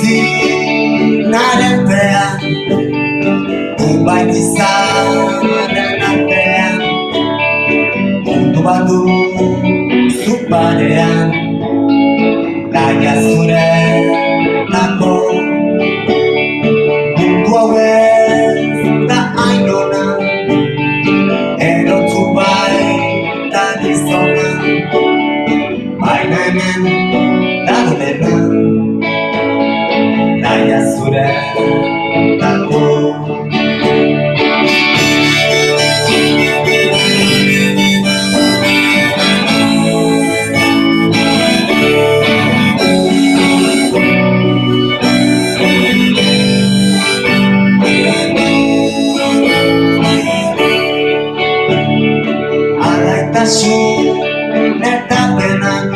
ezinaren pean, nonbait izaren artean, mundu bat duzu parean, gaia zuretako. Mundu hau ez da hain ona, erotzu baita gizona, baina hemen dago dena, gaia zuretako. Alaitasun eta penak,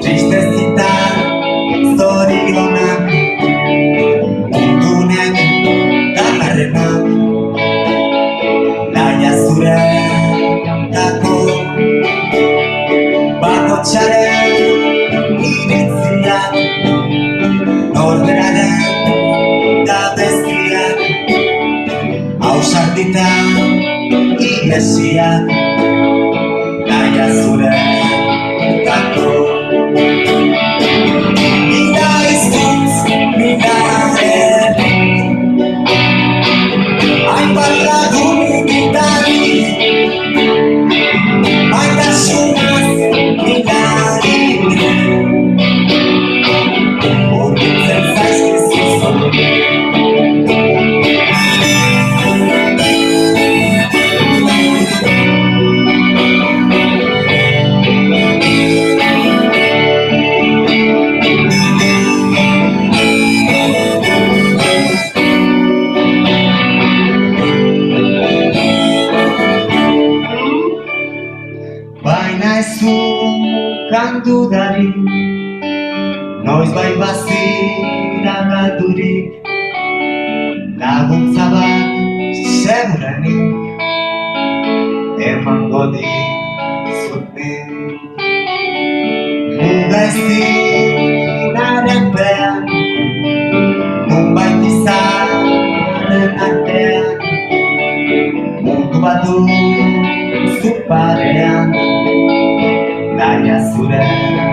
tristezitan zorionak, mundunen dakarrenak, gaia zuretako. Bakoitzaren iritziak, norberaren gabezkiak, ausarditan igesiak, gaia zuretako. Nida izkutz, nida herri, hainbat lagun gitari, maitasunaz gitari, urbiltzen zaizkizuzun. Baina ez zukan dudarik, noizbait bazira galdurik, laguntza bat segurenik emango dizut nik. Muga ezinaren pean, nonbait izaren artean, mundu bat duzu parean, gaia zuretako.